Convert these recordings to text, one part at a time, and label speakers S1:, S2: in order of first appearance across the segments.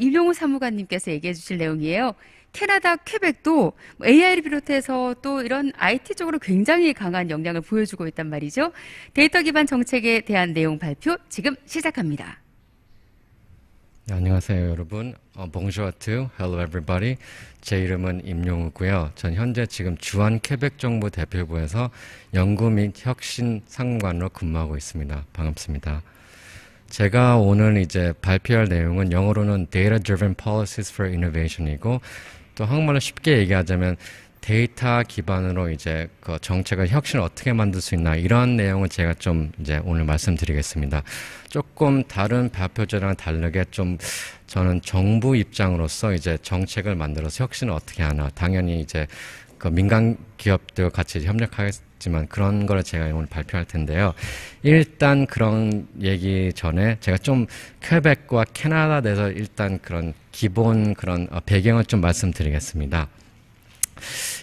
S1: 임용우 사무관님께서 얘기해 주실 내용이에요. 캐나다 퀘벡도 AI를 비롯해서 또 이런 IT 쪽으로 굉장히 강한 역량을 보여주고 있단 말이죠. 데이터 기반 정책에 대한 내용 발표 지금 시작합니다.
S2: 네, 안녕하세요 여러분. Bonjour à hello everybody. 제 이름은 임용우고요. 전 현재 지금 주한 퀘벡 정부 대표부에서 연구 및 혁신 상무관으로 근무하고 있습니다. 반갑습니다. 제가 오늘 이제 발표할 내용은 영어로는 Data Driven Policies for Innovation이고 또 한국말로 쉽게 얘기하자면 데이터 기반으로 이제 그 정책을 혁신을 어떻게 만들 수 있나 이런 내용을 제가 좀 이제 오늘 말씀드리겠습니다. 조금 다른 발표자랑 다르게 좀 저는 정부 입장으로서 이제 정책을 만들어서 혁신을 어떻게 하나 당연히 이제 그 민간 기업들 같이 협력하겠지만 그런 거를 제가 오늘 발표할 텐데요. 일단 그런 얘기 전에 제가 좀 퀘벡과 캐나다에 대해서 일단 그런 기본 그런 배경을 좀 말씀드리겠습니다.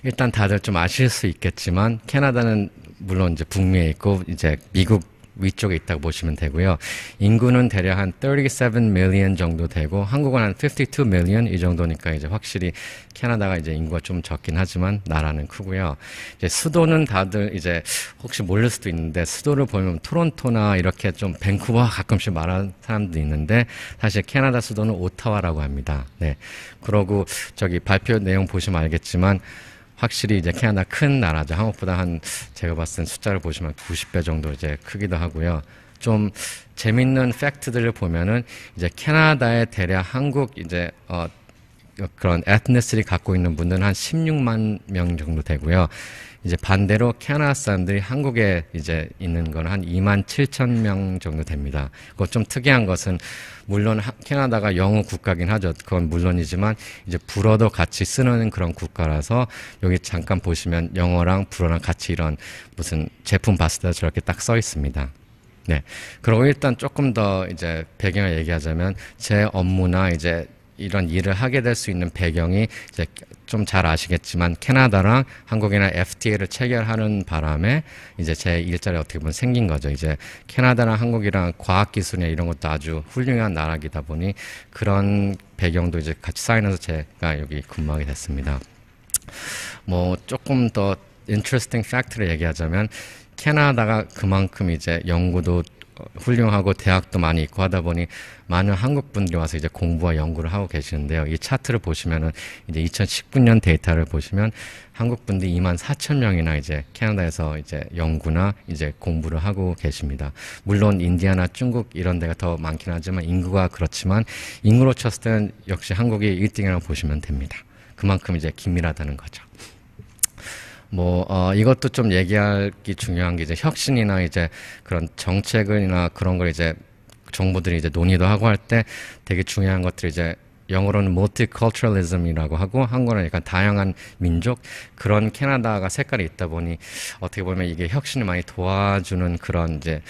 S2: 일단 다들 좀 아실 수 있겠지만 캐나다는 물론 이제 북미에 있고 이제 미국 위쪽에 있다고 보시면 되고요. 인구는 대략 한 37 million 정도 되고 한국은 한 52 million 이 정도니까 이제 확실히 캐나다가 이제 인구가 좀 적긴 하지만 나라는 크고요. 이제 수도는 다들 이제 혹시 모를 수도 있는데 수도를 보면 토론토나 이렇게 좀 밴쿠버 가끔씩 말하는 사람도 있는데 사실 캐나다 수도는 오타와라고 합니다. 네. 그러고 저기 발표 내용 보시면 알겠지만 확실히 이제 캐나다 큰 나라죠. 한국보다 한 제가 봤을 땐 숫자를 보시면 90배 정도 이제 크기도 하고요. 좀 재밌는 팩트들을 보면은 이제 캐나다에 대략 한국 이제 그런 에트니시티 갖고 있는 분들은 한 16만 명 정도 되고요. 이제 반대로 캐나다 사람들이 한국에 이제 있는 건 한 2만 7천 명 정도 됩니다. 그거 좀 특이한 것은 물론 캐나다가 영어 국가긴 하죠. 그건 물론이지만 이제 불어도 같이 쓰는 그런 국가라서 여기 잠깐 보시면 영어랑 불어랑 같이 이런 무슨 제품 봤을 때 저렇게 딱 써 있습니다. 네. 그리고 일단 조금 더 이제 배경을 얘기하자면 제 업무나 이제 이런 일을 하게 될 수 있는 배경이 이제 좀 잘 아시겠지만 캐나다랑 한국이나 FTA를 체결하는 바람에 이제 제 일자리 어떻게 보면 생긴 거죠. 이제 캐나다랑 한국이랑 과학기술이나 이런 것도 아주 훌륭한 나라이다 보니 그런 배경도 이제 같이 쌓이면서 제가 여기 근무하게 됐습니다. 뭐 조금 더 interesting fact를 얘기하자면 캐나다가 그만큼 이제 연구도 훌륭하고 대학도 많이 있고 하다 보니 많은 한국 분들이 와서 이제 공부와 연구를 하고 계시는데요. 이 차트를 보시면은 이제 2019년 데이터를 보시면 한국 분들이 2만 4천 명이나 이제 캐나다에서 이제 연구나 이제 공부를 하고 계십니다. 물론 인디아나 중국 이런 데가 더 많긴 하지만 인구가 그렇지만 인구로 쳤을 때는 역시 한국이 1등이라고 보시면 됩니다. 그만큼 이제 긴밀하다는 거죠. 이것도 좀 얘기하기 중요한 게 이제 혁신이나 이제 그런 정책이나 그런 걸 이제 정부들이 이제 논의도 하고 할 때 되게 중요한 것들이 이제 영어로는 multiculturalism이라고 하고 한국어는 약간 다양한 민족 그런 캐나다가 색깔이 있다 보니 어떻게 보면 이게 혁신을 많이 도와주는 그런 이제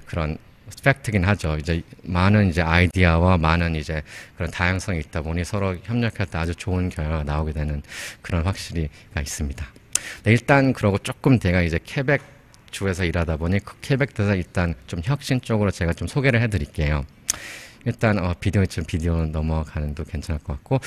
S2: 그런 팩트긴 하죠. 이제 많은 이제 아이디어와 많은 이제 그런 다양성이 있다 보니 서로 협력할 때 아주 좋은 결과가 나오게 되는 그런 확실히가 있습니다. 네, 일단 그러고 조금 제가 이제 퀘벡 주에서 일하다 보니 그 퀘벡 대해서 일단 좀 혁신 쪽으로 제가 좀 소개를 해드릴게요. 일단 비디오 넘어가는도 괜찮을 것 같고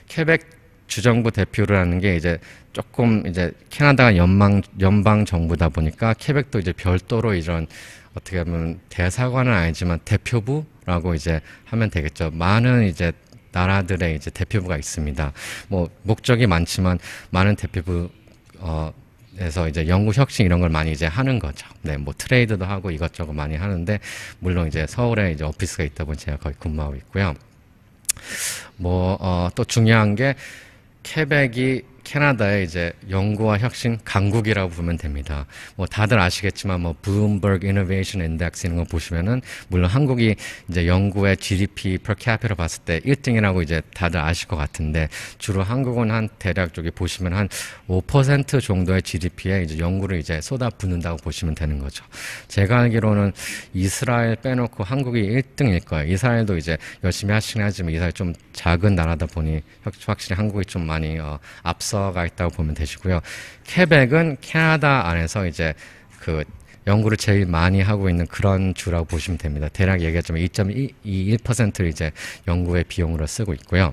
S2: 퀘벡 주정부 대표를 하는 게 이제 조금 이제 캐나다가 연방 정부다 보니까 퀘벡도 이제 별도로 이런 어떻게 보면 대사관은 아니지만 대표부라고 이제 하면 되겠죠. 많은 이제 나라들의 이제 대표부가 있습니다. 목적이 많지만 많은 대표부 에서 이제 연구 혁신 이런 걸 많이 이제 하는 거죠. 네, 트레이드도 하고 이것저것 많이 하는데 물론 이제 서울에 이제 오피스가 있다 보니 제가 거기 근무하고 있고요. 또 중요한 게 퀘벡이 캐나다의 이제 연구와 혁신 강국이라고 보면 됩니다. 다들 아시겠지만 블룸버그 이노베이션 인덱스 이런 거 보시면은 물론 한국이 이제 연구의 GDP per capita 봤을 때 1등이라고 이제 다들 아실 것 같은데 주로 한국은 한 대략 저기 보시면 한 5% 정도의 GDP에 이제 연구를 이제 쏟아붓는다고 보시면 되는 거죠. 제가 알기로는 이스라엘 빼놓고 한국이 1등일 거예요. 이스라엘도 이제 열심히 하시긴 하지만 이스라엘 좀 작은 나라다 보니 확실히 한국이 좀 많이 앞서가 있다고 보면 되시고요. 퀘벡은 캐나다 안에서 이제 그 연구를 제일 많이 하고 있는 그런 주라고 보시면 됩니다. 대략 얘기했지만 2.21%를 이제 연구의 비용으로 쓰고 있고요.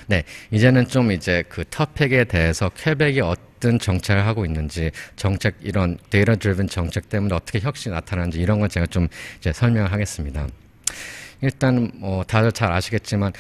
S2: 네, 이제는 좀 이제 그 터펙에 대해서 퀘벡이 어떤 정책을 하고 있는지, 정책 이런 데이터 드리븐 정책 때문에 어떻게 혁신이 나타나는지 이런 걸 제가 좀 이제 설명을 하겠습니다. 일단 다들 잘 아시겠지만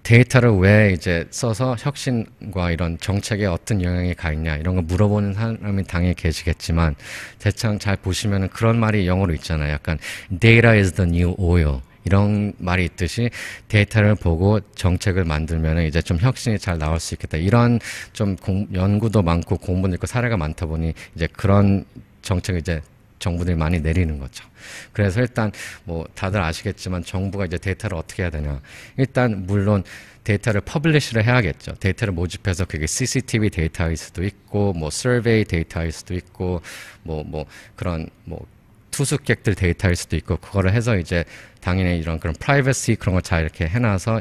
S2: 데이터를 왜 이제 써서 혁신과 이런 정책에 어떤 영향이 가 있냐 이런 거 물어보는 사람이 당연히 계시겠지만 대충 잘 보시면은 그런 말이 영어로 있잖아요. 약간 data is the new oil 이런 말이 있듯이 데이터를 보고 정책을 만들면은 이제 좀 혁신이 잘 나올 수 있겠다. 이런 좀 연구도 많고 공부도 있고 사례가 많다 보니 이제 그런 정책을 이제 정부들이 많이 내리는 거죠. 그래서 일단 뭐 다들 아시겠지만 정부가 이제 데이터를 어떻게 해야 되냐. 일단 물론 데이터를 퍼블리시를 해야겠죠. 데이터를 모집해서 그게 CCTV 데이터일 수도 있고 뭐 서베이 데이터일 수도 있고 뭐 그런 뭐 투숙객들 데이터일 수도 있고 그거를 해서 이제 당연히 이런 그런 프라이버시 그런 거 잘 이렇게 해놔서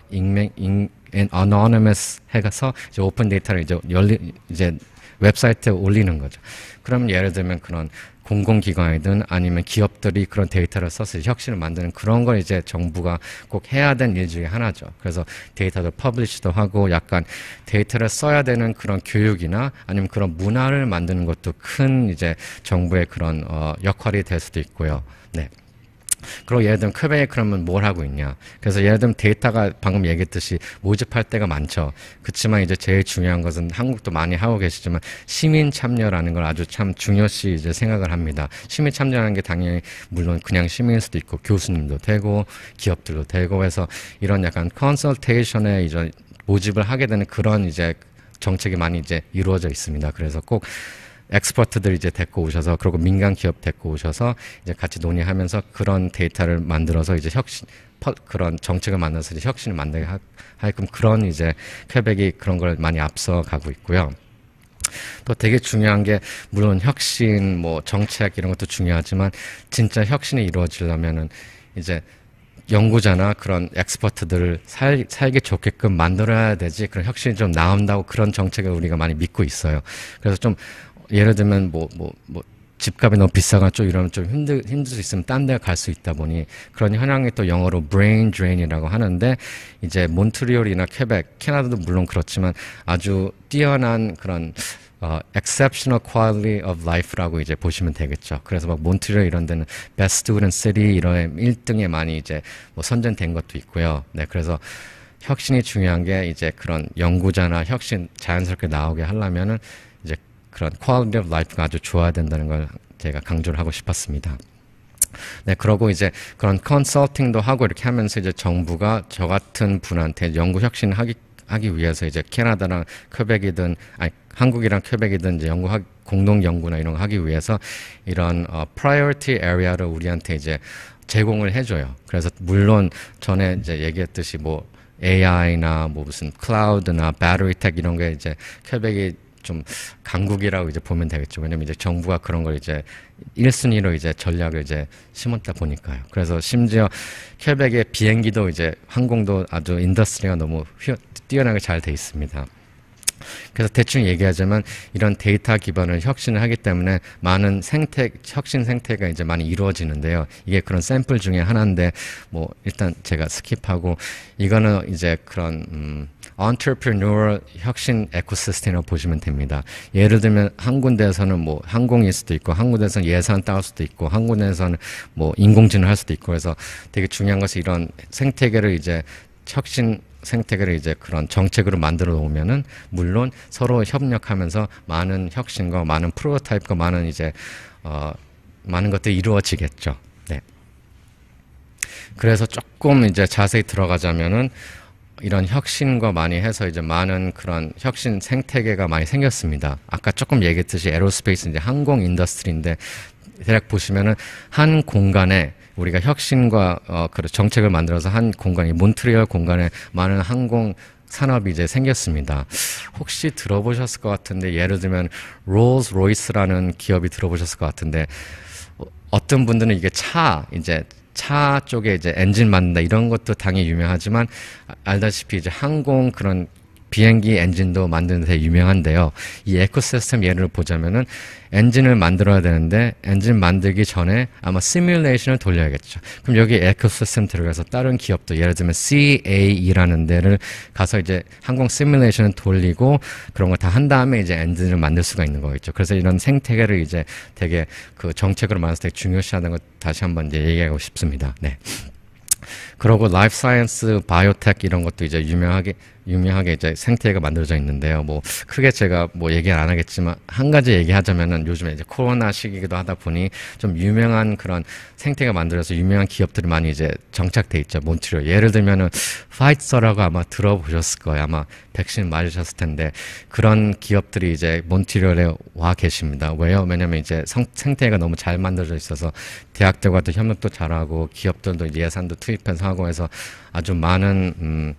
S2: anonymous 해서 이제 오픈 데이터를 이제 웹사이트에 올리는 거죠. 그러면 예를 들면 그런 공공기관이든 아니면 기업들이 그런 데이터를 써서 혁신을 만드는 그런 걸 이제 정부가 꼭 해야 되는 일 중에 하나죠. 그래서 데이터도 퍼블리시도 하고 약간 데이터를 써야 되는 그런 교육이나 아니면 그런 문화를 만드는 것도 큰 이제 정부의 그런 역할이 될 수도 있고요. 네. 그리고 예를 들면 퀘벡에 그러면 뭘 하고 있냐. 그래서 예를 들면 데이터가 방금 얘기했듯이 모집할 때가 많죠. 그렇지만 이제 제일 중요한 것은 한국도 많이 하고 계시지만 시민 참여라는 걸 아주 참 중요시 이제 생각을 합니다. 시민 참여라는 게 당연히 물론 그냥 시민일 수도 있고 교수님도 되고 기업들도 되고 해서 이런 약간 컨설테이션에 이제 모집을 하게 되는 그런 이제 정책이 많이 이제 이루어져 있습니다. 그래서 꼭 엑스퍼트들 이제 데리고 오셔서 그리고 민간 기업 데리고 오셔서 이제 같이 논의하면서 그런 데이터를 만들어서 이제 그런 정책을 만들어서 이제 혁신을 만들게 하게끔 그런 이제 퀘벡이 그런 걸 많이 앞서 가고 있고요. 또 되게 중요한 게 물론 혁신 뭐 정책 이런 것도 중요하지만 진짜 혁신이 이루어지려면은 이제 연구자나 그런 엑스퍼트들을 살기 좋게끔 만들어야 되지 그런 혁신이 좀 나온다고 그런 정책을 우리가 많이 믿고 있어요. 그래서 좀 예를 들면 집값이 너무 비싸거나 좀 이러면 좀 힘들 수 있으면 딴 데 갈 수 있다 보니 그런 현황이 또 영어로 brain drain이라고 하는데 이제 몬트리올이나 퀘벡, 캐나다도 물론 그렇지만 아주 뛰어난 그런 exceptional quality of life라고 이제 보시면 되겠죠. 그래서 막 몬트리올 이런 데는 best student city 이런 1등에 많이 이제 뭐 선정된 것도 있고요. 네, 그래서 혁신이 중요한 게 이제 그런 연구자나 혁신 자연스럽게 나오게 하려면은 이제 그런 quality of life가 아주 좋아야 된다는 걸 제가 강조를 하고 싶었습니다. 네, 그러고 이제 그런 컨설팅도 하고 이렇게 하면서 이제 정부가 저 같은 분한테 연구 혁신을 하기 위해서 이제 캐나다랑 퀘벡이든 아니 한국이랑 퀘벡이든 이제 공동 연구나 이런 거 하기 위해서 이런 priority area를 우리한테 이제 제공을 해줘요. 그래서 물론 전에 이제 얘기했듯이 뭐 AI나 뭐 무슨 클라우드나 배터리텍 이런 게 이제 퀘벡이 좀 강국이라고 이제 보면 되겠죠. 왜냐면 이제 정부가 그런 걸 이제 1순위로 이제 전략을 이제 심었다 보니까요. 그래서 심지어 퀘벡의 비행기도 이제 항공도 아주 인더스트리가 너무 뛰어나게 잘 돼 있습니다. 그래서 대충 얘기하자면 이런 데이터 기반을 혁신을 하기 때문에 많은 혁신 생태가 이제 많이 이루어지는데요. 이게 그런 샘플 중에 하나인데 뭐 일단 제가 스킵하고 이거는 이제 그런 entrepreneurial 혁신 에코시스템이라고 보시면 됩니다. 예를 들면 한 군데에서는 뭐 항공일 수도 있고 한 군데에서는 예산 따올 수도 있고 한 군데에서는 뭐 인공지능 할 수도 있고 그래서 되게 중요한 것은 이런 생태계를 이제 혁신 생태계를 이제 그런 정책으로 만들어 놓으면은 물론 서로 협력하면서 많은 혁신과 많은 프로토타입과 많은 이제 많은 것들이 이루어지겠죠. 네. 그래서 조금 이제 자세히 들어가자면은 이런 혁신과 많이 해서 이제 많은 그런 혁신 생태계가 많이 생겼습니다. 아까 조금 얘기했듯이 에로스페이스 이제 항공 인더스트리인데 대략 보시면은 한 공간에 우리가 혁신과 그 정책을 만들어서 한 공간이 몬트리올 공간에 많은 항공 산업이 이제 생겼습니다. 혹시 들어보셨을 것 같은데 예를 들면 롤스로이스라는 기업이 들어보셨을 것 같은데 어떤 분들은 이게 차 쪽에 이제 엔진 만든다 이런 것도 당연히 유명하지만 알다시피 이제 항공 그런 비행기 엔진도 만드는 데 유명한데요. 이 에코시스템 예를 보자면은 엔진을 만들어야 되는데 엔진 만들기 전에 아마 시뮬레이션을 돌려야겠죠. 그럼 여기 에코시스템 들어가서 다른 기업도 예를 들면 CAE라는 데를 가서 이제 항공 시뮬레이션을 돌리고 그런 거 다 한 다음에 이제 엔진을 만들 수가 있는 거겠죠. 그래서 이런 생태계를 이제 되게 그 정책으로 만들었을 때 중요시하는 거 다시 한번 이제 얘기하고 싶습니다. 네. 그리고 라이프 사이언스, 바이오텍 이런 것도 이제 유명하게 이제 생태계가 만들어져 있는데요. 뭐 크게 제가 뭐 얘기 안 하겠지만 한 가지 얘기하자면은 요즘에 이제 코로나 시기이기도 하다 보니 좀 유명한 그런 생태계가 만들어서 유명한 기업들이 많이 이제 정착돼 있죠. 몬트리올. 예를 들면은 파이저라고 아마 들어보셨을 거예요. 아마 백신 맞으셨을 텐데 그런 기업들이 이제 몬트리올에 와 계십니다. 왜요? 왜냐면 이제 생태계가 너무 잘 만들어져 있어서 대학들과도 협력도 잘하고 기업들도 예산도 투입해서 하고 해서 아주 많은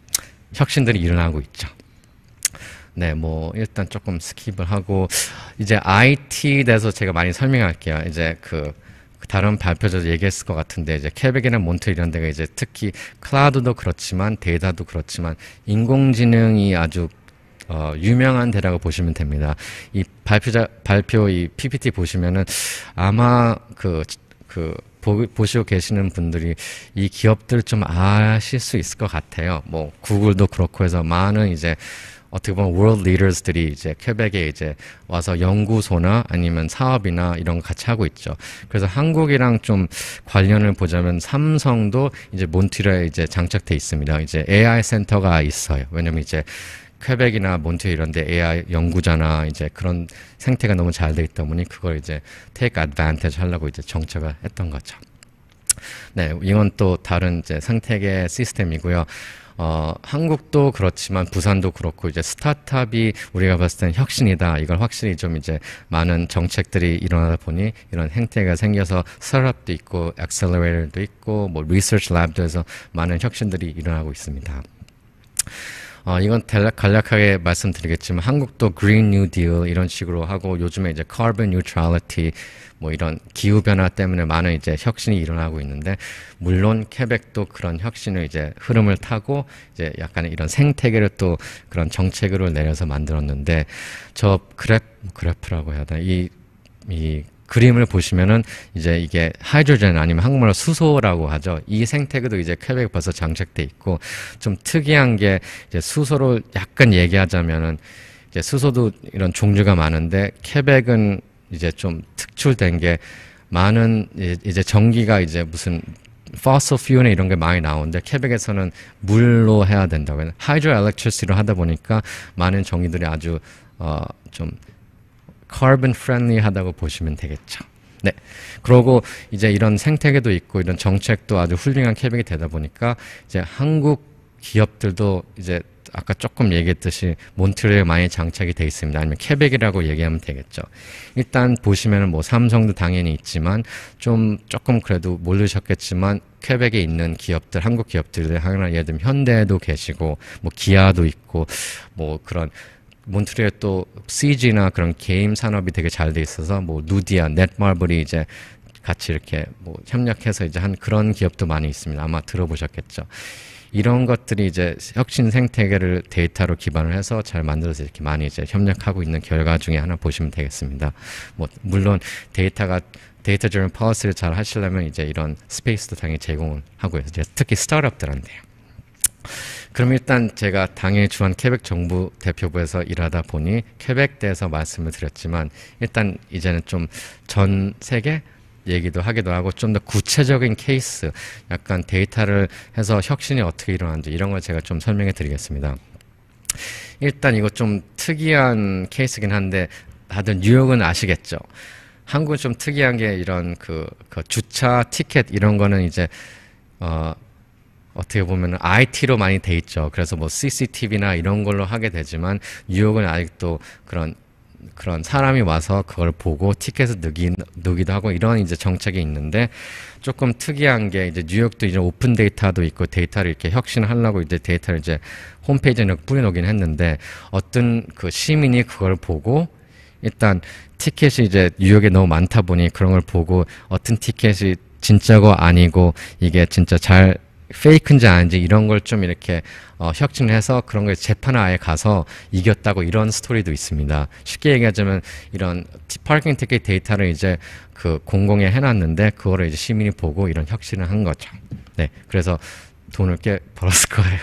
S2: 혁신들이 일어나고 있죠. 네, 뭐 일단 조금 스킵을 하고 이제 IT에 대해서 제가 많이 설명할게요. 이제 그 다른 발표자도 얘기했을 것 같은데 이제 퀘벡이나 몬트 이런 데가 이제 특히 클라우드도 그렇지만 데이터도 그렇지만 인공지능이 아주 유명한 데라고 보시면 됩니다. 이 발표 이 PPT 보시면은 아마 보시고 계시는 분들이 이 기업들 좀 아실 수 있을 것 같아요. 뭐 구글도 그렇고 해서 많은 이제 어떻게 보면 world leaders들이 이제 퀘벡에 이제 와서 연구소나 아니면 사업이나 이런 거 같이 하고 있죠. 그래서 한국이랑 좀 관련을 보자면 삼성도 이제 몬트리올에 이제 장착돼 있습니다. 이제 AI 센터가 있어요. 왜냐면 이제 퀘벡이나 몬트리올 이런 데 AI 연구자나 이제 그런 생태가 너무 잘 돼 있다 보니 그걸 이제 take advantage 하려고 이제 정책을 했던 거죠. 네, 이건 또 다른 이제 생태계 시스템이고요. 한국도 그렇지만 부산도 그렇고 이제 스타트업이 우리가 봤을 때는 혁신이다. 이걸 확실히 좀 이제 많은 정책들이 일어나다 보니 이런 행태가 생겨서 스타트업도 있고 액셀러레이터도 있고 뭐 리서치 랩도 해서 많은 혁신들이 일어나고 있습니다. 이건 간략하게 말씀드리겠지만 한국도 그린 뉴 딜 이런 식으로 하고 요즘에 이제 카본 뉴트럴리티 뭐 이런 기후 변화 때문에 많은 이제 혁신이 일어나고 있는데 물론 퀘벡도 그런 혁신을 이제 흐름을 타고 이제 약간 이런 생태계를 또 그런 정책으로 내려서 만들었는데 저 그래프라고 해야 되나 이 그림을 보시면은 이제 이게 하이드로젠 아니면 한국말로 수소라고 하죠. 이 생태계도 이제 퀘벡에 벌써 장착돼 있고 좀 특이한 게 이제 수소를 약간 얘기하자면은 이제 수소도 이런 종류가 많은데 퀘벡은 이제 좀 특출된 게 많은 이제 전기가 이제 무슨 fossil fuel이나 이런 게 많이 나오는데 퀘벡에서는 물로 해야 된다고 하이드로 엘렉트리시티로 하다 보니까 많은 전기들이 아주 좀 carbon friendly 하다고 보시면 되겠죠. 네. 그러고 이제 이런 생태계도 있고 이런 정책도 아주 훌륭한 퀘벡이 되다 보니까 이제 한국 기업들도 이제 아까 조금 얘기했듯이 몬트리올에 많이 장착이 돼 있습니다. 아니면 퀘벡이라고 얘기하면 되겠죠. 일단 보시면은 뭐 삼성도 당연히 있지만 조금 그래도 모르셨겠지만 퀘벡에 있는 기업들, 한국 기업들 하나 예를 들면 현대도 계시고 뭐 기아도 있고 뭐 그런 몬트리올에 또 CG나 그런 게임 산업이 되게 잘 돼 있어서 뭐 누디아, 넷마블이 이제 같이 이렇게 뭐 협력해서 이제 한 그런 기업도 많이 있습니다. 아마 들어보셨겠죠. 이런 것들이 이제 혁신 생태계를 데이터로 기반을 해서 잘 만들어서 이렇게 많이 이제 협력하고 있는 결과 중에 하나 보시면 되겠습니다. 뭐 물론 데이터 driven policy를 잘 하시려면 이제 이런 스페이스도 당연히 제공을 하고요. 이제 특히 스타트업들한테요. 그럼 일단 제가 당일 주한 퀘벡 정부 대표부에서 일하다 보니 퀘벡 대해서 말씀을 드렸지만 일단 이제는 좀 전 세계 얘기도 하기도 하고 좀 더 구체적인 케이스 약간 데이터를 해서 혁신이 어떻게 일어나는지 이런 걸 제가 좀 설명해 드리겠습니다. 일단 이거 좀 특이한 케이스긴 한데 다들 뉴욕은 아시겠죠? 한국은 좀 특이한 게 이런 그 주차 티켓 이런 거는 이제 어떻게 보면 IT로 많이 돼 있죠. 그래서 뭐 CCTV나 이런 걸로 하게 되지만 뉴욕은 아직도 그런 사람이 와서 그걸 보고 티켓을 넣기도 하고 이런 이제 정책이 있는데 조금 특이한 게 이제 뉴욕도 이제 오픈 데이터도 있고 데이터를 이렇게 혁신하려고 이제 데이터를 이제 홈페이지에 뿌려놓긴 했는데 어떤 그 시민이 그걸 보고 일단 티켓이 이제 뉴욕에 너무 많다 보니 그런 걸 보고 어떤 티켓이 진짜고 아니고 이게 진짜 잘 페이크인지 아닌지 이런 걸 좀 이렇게 혁신을 해서 그런 걸 재판에 가서 이겼다고 이런 스토리도 있습니다. 쉽게 얘기하자면 이런 파킹 티켓 데이터를 이제 그 공공에 해놨는데 그거를 이제 시민이 보고 이런 혁신을 한 거죠. 네, 그래서 돈을 꽤 벌었을 거예요.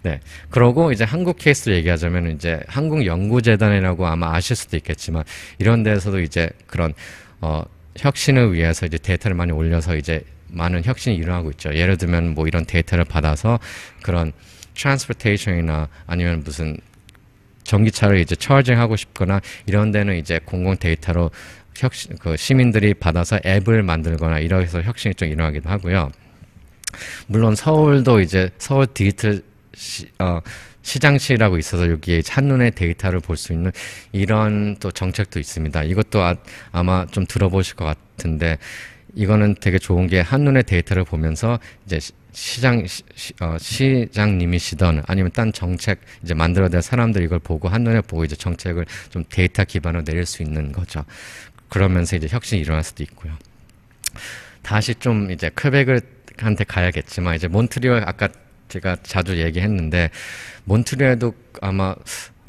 S2: 네. 그러고 이제 한국 케이스를 얘기하자면 이제 한국연구재단이라고 아마 아실 수도 있겠지만 이런 데서도 이제 그런 혁신을 위해서 이제 데이터를 많이 올려서 이제 많은 혁신이 일어나고 있죠. 예를 들면 뭐 이런 데이터를 받아서 그런 트랜스포테이션이나 아니면 무슨 전기차를 이제 차징하고 싶거나 이런 데는 이제 공공 데이터로 그 시민들이 받아서 앱을 만들거나 이렇게 해서 혁신이 좀 일어나기도 하고요. 물론 서울도 이제 서울 디지털 시장실이라고 있어서 여기에 한눈에 데이터를 볼 수 있는 이런 또 정책도 있습니다. 이것도 아마 좀 들어보실 것 같은데 이거는 되게 좋은 게 한눈에 데이터를 보면서 이제 시장님이시던 아니면 딴 정책 이제 만들어야 사람들이 이걸 보고 한눈에 보고 이제 정책을 좀 데이터 기반으로 내릴 수 있는 거죠. 그러면서 이제 혁신이 일어날 수도 있고요. 다시 좀 이제 퀘벡한테 가야겠지만 이제 몬트리올 아까 제가 자주 얘기했는데 몬트리올도 아마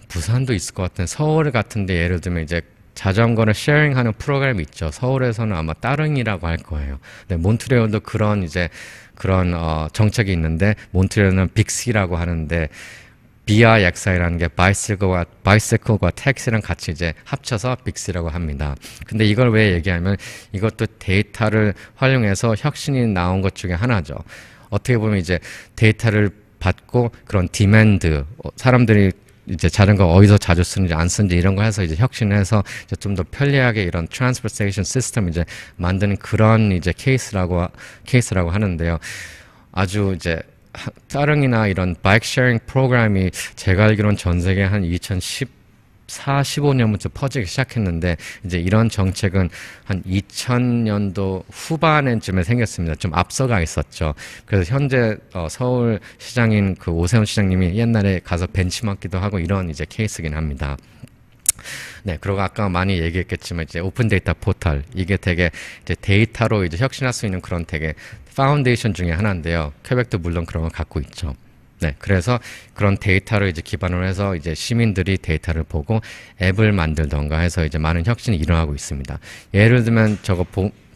S2: 부산도 있을 것 같은 서울 같은데 예를 들면 이제 자전거를 쉐어링하는 프로그램이 있죠. 서울에서는 아마 따릉이라고 할 거예요. 네, 몬트리올도 그런 이제 그런 정책이 있는데 몬트리올은 빅시라고 하는데 BIXI라는 게 바이시클과 택시랑 같이 이제 합쳐서 빅시라고 합니다. 근데 이걸 왜 얘기하면 이것도 데이터를 활용해서 혁신이 나온 것 중에 하나죠. 어떻게 보면 이제 데이터를 받고 그런 디맨드, 사람들이 이제 자전거 어디서 자주 쓰는지 안 쓰는지 이런 거 해서 이제 혁신을 해서 이제 좀 더 편리하게 이런 트랜스포테이션 시스템 이제 만드는 그런 이제 케이스라고 하는데요. 아주 이제 따릉이나 이런 바이크 쉐어링 프로그램이 제가 알기로는 전 세계 한 2014, 15년부터 퍼지기 시작했는데 이제 이런 정책은 한 2000년도 후반쯤에 생겼습니다. 좀 앞서가 있었죠. 그래서 현재 서울 시장인 그 오세훈 시장님이 옛날에 가서 벤치마킹도 하고 이런 이제 케이스긴 합니다. 네, 그리고 아까 많이 얘기했겠지만 이제 오픈 데이터 포털 이게 되게 이제 데이터로 이제 혁신할 수 있는 그런 되게 파운데이션 중에 하나인데요. 퀘벡도 물론 그런 걸 갖고 있죠. 네, 그래서 그런 데이터를 이제 기반으로 해서 이제 시민들이 데이터를 보고 앱을 만들던가 해서 이제 많은 혁신이 일어나고 있습니다. 예를 들면 저거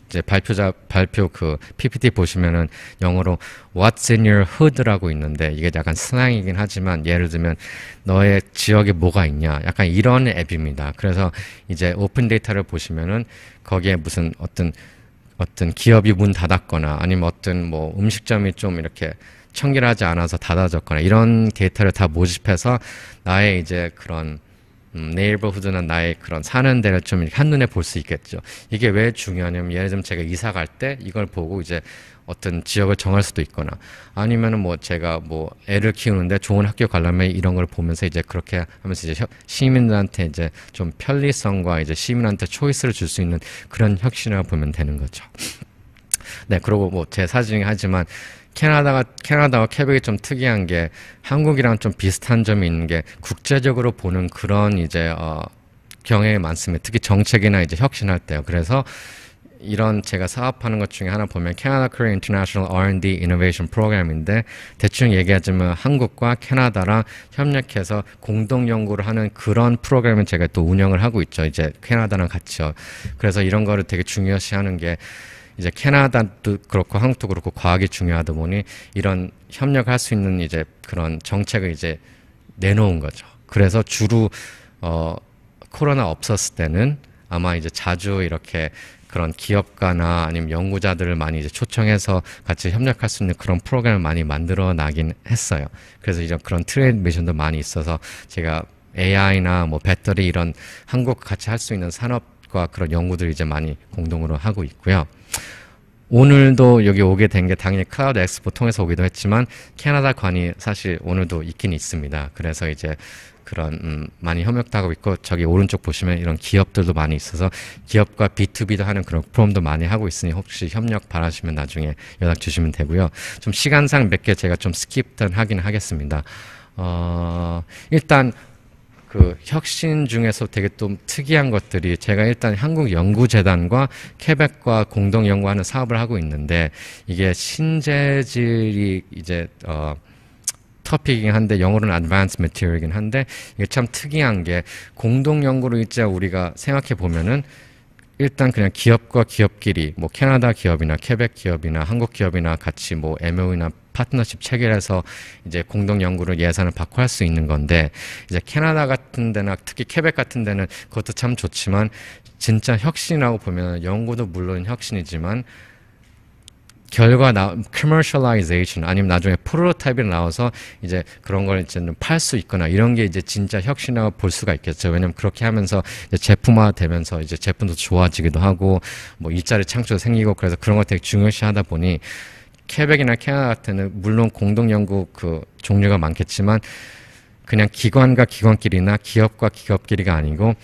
S2: 이제 발표 그 PPT 보시면은 영어로 What's in your hood라고 있는데 이게 약간 슬랭이긴 하지만 예를 들면 너의 지역에 뭐가 있냐 약간 이런 앱입니다. 그래서 이제 오픈 데이터를 보시면은 거기에 무슨 어떤 기업이 문 닫았거나 아니면 어떤 뭐 음식점이 좀 이렇게 청결하지 않아서 닫아졌거나 이런 데이터를 다 모집해서 나의 이제 그런 네이버후드나 나의 그런 사는 데를 좀 이렇게 한눈에 볼 수 있겠죠. 이게 왜 중요하냐면 예를 들면 제가 이사 갈 때 이걸 보고 이제 어떤 지역을 정할 수도 있거나 아니면은 뭐 제가 뭐 애를 키우는데 좋은 학교 가려면 이런 걸 보면서 이제 그렇게 하면서 이제 시민들한테 이제 좀 편리성과 이제 시민한테 초이스를 줄 수 있는 그런 혁신을 보면 되는 거죠. 네, 그리고 뭐 제 사진이 하지만 캐나다와 퀘벡이 좀 특이한 게 한국이랑 좀 비슷한 점이 있는 게 국제적으로 보는 그런 이제 경향이 많습니다. 특히 정책이나 이제 혁신할 때요. 그래서 이런 제가 사업하는 것 중에 하나 보면 캐나다 코리아 인터내셔널 R&D 이노베이션 프로그램인데 대충 얘기하자면 한국과 캐나다랑 협력해서 공동 연구를 하는 그런 프로그램을 제가 또 운영을 하고 있죠. 이제 캐나다랑 같이요. 그래서 이런 거를 되게 중요시하는 게 이제 캐나다도 그렇고 한국도 그렇고 과학이 중요하다 보니 이런 협력할 수 있는 이제 그런 정책을 이제 내놓은 거죠. 그래서 주로 코로나 없었을 때는 아마 이제 자주 이렇게 그런 기업가나 아니면 연구자들을 많이 이제 초청해서 같이 협력할 수 있는 그런 프로그램을 많이 만들어 나긴 했어요. 그래서 이제 그런 트레이드 미션도 많이 있어서 제가 AI나 뭐 배터리 이런 한국 같이 할 수 있는 산업과 그런 연구들을 이제 많이 공동으로 하고 있고요. 오늘도 여기 오게 된 게 당연히 클라우드 엑스포 통해서 오기도 했지만 캐나다 관이 사실 오늘도 있긴 있습니다. 그래서 이제 그런 많이 협력도 하고 있고 저기 오른쪽 보시면 이런 기업들도 많이 있어서 기업과 B2B도 하는 그런 프로그램도 많이 하고 있으니 혹시 협력 바라시면 나중에 연락 주시면 되고요. 좀 시간상 몇 개 제가 좀 스킵 하긴 하겠습니다. 일단 그 혁신 중에서 되게 좀 특이한 것들이 제가 일단 한국연구재단과 케벡과 공동 연구하는 사업을 하고 있는데 이게 신재질이 이제 토픽이긴 한데 영어로는 advanced material이긴 한데 이게 참 특이한 게 공동 연구로 이제 우리가 생각해 보면은 일단 그냥 기업과 기업끼리 뭐 캐나다 기업이나 케벡 기업이나 한국 기업이나 같이 뭐 MOU나 파트너십 체결해서 이제 공동 연구를 예산을 받고 할 수 있는 건데 이제 캐나다 같은 데나 특히 케벡 같은 데는 그것도 참 좋지만 진짜 혁신이라고 보면 연구도 물론 혁신이지만 결과 commercialization 아니면 나중에 프로토타입이 나와서 이제 그런 걸 이제 팔 수 있거나 이런 게 이제 진짜 혁신이라고 볼 수가 있겠죠. 왜냐면 그렇게 하면서 이제 제품화 되면서 이제 제품도 좋아지기도 하고 뭐 일자리 창출도 생기고 그래서 그런 걸 되게 중요시 하다 보니 케벡이나 캐나다 같은 물론 공동 연구 그 종류가 많겠지만 그냥 기관과 기관끼리나 기업과 기업끼리가 아니고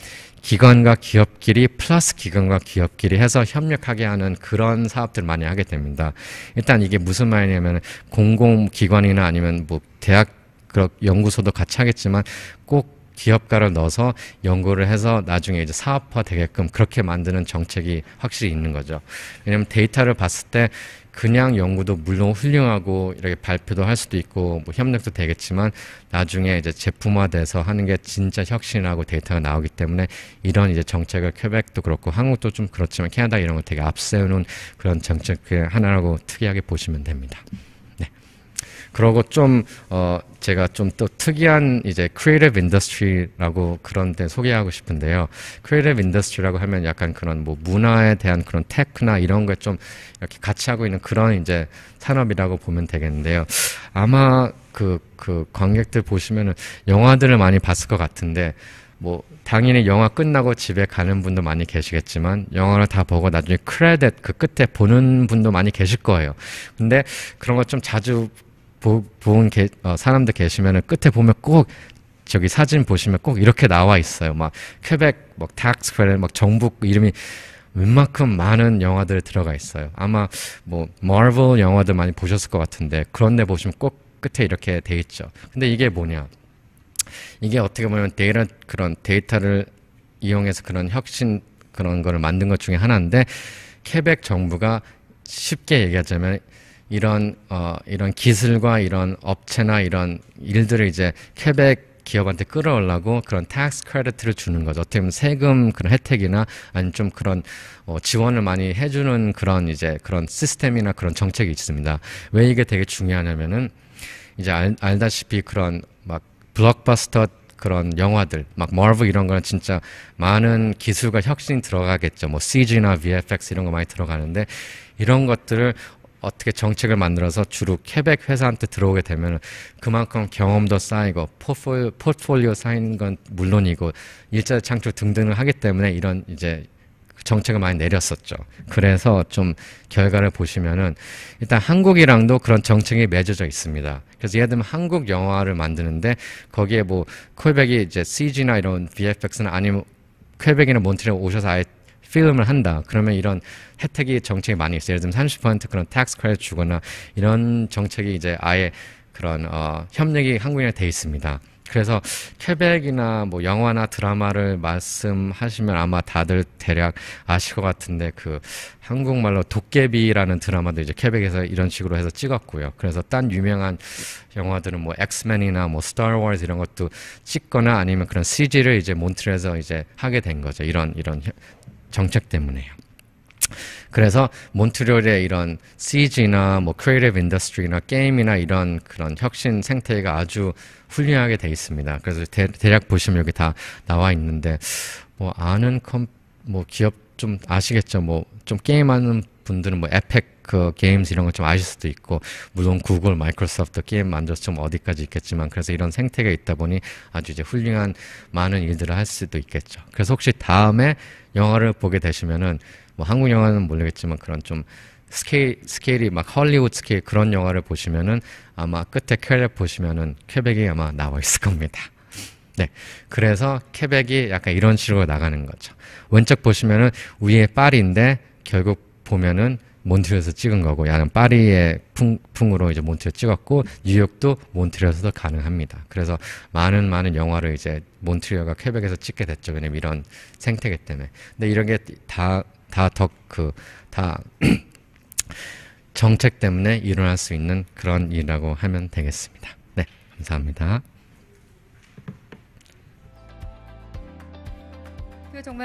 S2: 기관과 기업끼리 플러스 기관과 기업끼리 해서 협력하게 하는 그런 사업들을 많이 하게 됩니다. 일단 이게 무슨 말이냐면 공공기관이나 아니면 뭐 대학 연구소도 같이 하겠지만 꼭 기업가를 넣어서 연구를 해서 나중에 이제 사업화 되게끔 그렇게 만드는 정책이 확실히 있는 거죠. 왜냐하면 데이터를 봤을 때 그냥 연구도 물론 훌륭하고 이렇게 발표도 할 수도 있고 뭐 협력도 되겠지만 나중에 이제 제품화돼서 하는 게 진짜 혁신하고 데이터가 나오기 때문에 이런 이제 정책을 케벡도 그렇고 한국도 좀 그렇지만 캐나다 이런 거 되게 앞세우는 그런 정책 하나라고 특이하게 보시면 됩니다. 네. 그러고 좀 제가 좀 또 특이한 이제 크리에이티브 인더스트리라고 그런 데 소개하고 싶은데요. 크리에이티브 인더스트리라고 하면 약간 그런 뭐 문화에 대한 그런 테크나 이런 걸 좀 이렇게 같이 하고 있는 그런 이제 산업이라고 보면 되겠는데요. 아마 그 관객들 보시면은 영화들을 많이 봤을 것 같은데 뭐 당연히 영화 끝나고 집에 가는 분도 많이 계시겠지만 영화를 다 보고 나중에 크레딧 그 끝에 보는 분도 많이 계실 거예요. 근데 그런 거 좀 자주 본 사람들 계시면은 끝에 보면 꼭 저기 사진 보시면 꼭 이렇게 나와 있어요. 막 퀘벡, 막 텍스 크레딧, 막 정부 이름이 웬만큼 많은 영화들이 들어가 있어요. 아마 뭐 마블 영화들 많이 보셨을 것 같은데 그런데 보시면 꼭 끝에 이렇게 돼 있죠. 근데 이게 뭐냐? 이게 어떻게 보면 그런 데이터를 이용해서 그런 혁신 그런 거를 만든 것 중에 하나인데 케벡 정부가 쉽게 얘기하자면 이런 기술과 이런 업체나 이런 일들을 이제 케벡 기업한테 끌어오려고 그런 텍스 크레딧을 주는 거죠. 어떻게 보면 세금 그런 혜택이나 아니면 좀 그런 지원을 많이 해주는 그런 이제 그런 시스템이나 그런 정책이 있습니다. 왜 이게 되게 중요하냐면은 이제 알다시피 그런 막 블록버스터 그런 영화들, 막 마블 이런 거는 진짜 많은 기술과 혁신이 들어가겠죠. 뭐 CG나 VFX 이런 거 많이 들어가는데 이런 것들을 어떻게 정책을 만들어서 주로 케벡 회사한테 들어오게 되면 그만큼 경험도 쌓이고 포트폴리오 쌓이는 건 물론이고 일자리 창출 등등을 하기 때문에 이런 이제 정책을 많이 내렸었죠. 그래서 좀 결과를 보시면은 일단 한국이랑도 그런 정책이 맺어져 있습니다. 그래서 예를 들면 한국 영화를 만드는데 거기에 뭐 퀘벡이 이제 CG나 이런 VFX나 아니면 퀘벡이나 몬트리올 오셔서 아예 필름을 한다. 그러면 이런 혜택이 정책이 많이 있어요. 예를 들면 30% 그런 텍스 크레딧 주거나 이런 정책이 이제 아예 그런 협력이 한국이랑 돼 있습니다. 그래서 퀘벡이나 뭐 영화나 드라마를 말씀하시면 아마 다들 대략 아실 것 같은데 그 한국말로 도깨비라는 드라마도 이제 퀘벡에서 이런 식으로 해서 찍었고요. 그래서 딴 유명한 영화들은 뭐 엑스맨이나 뭐 스타워즈 이런 것도 찍거나 아니면 그런 CG를 이제 몬트리올에서 이제 하게 된 거죠. 이런 정책 때문에요. 그래서 몬트리올의 이런 CG나 뭐 크리에이티브 인더스트리나 게임이나 이런 그런 혁신 생태계가 아주 훌륭하게 돼 있습니다. 그래서 대략 보시면 여기 다 나와 있는데 뭐 아는 뭐 기업 좀 아시겠죠? 뭐 좀 게임하는 분들은 뭐 에펙 그 게임즈 이런 거 좀 아실 수도 있고 물론 구글, 마이크로소프트 게임 만들어서 좀 어디까지 있겠지만 그래서 이런 생태계가 있다 보니 아주 이제 훌륭한 많은 일들을 할 수도 있겠죠. 그래서 혹시 다음에 영화를 보게 되시면은 뭐 한국 영화는 모르겠지만 그런 좀 스케일이 막 헐리우드 스케일 그런 영화를 보시면은 아마 끝에 퀘벡 보시면은 퀘벡이 아마 나와 있을 겁니다. 네. 그래서 퀘벡이 약간 이런 식으로 나가는 거죠. 왼쪽 보시면은 위에 파리인데 결국 보면은 몬트리올에서 찍은 거고, 약간 파리의 풍으로 이제 몬트리올 찍었고, 뉴욕도 몬트리올에서도 가능합니다. 그래서 많은 영화를 이제 몬트리올과 퀘벡에서 찍게 됐죠. 왜냐면 이런 생태계 때문에. 근데 이런 게 다 정책 때문에 일어날 수 있는 그런 일이라고 하면 되겠습니다. 네, 감사합니다.
S1: 정말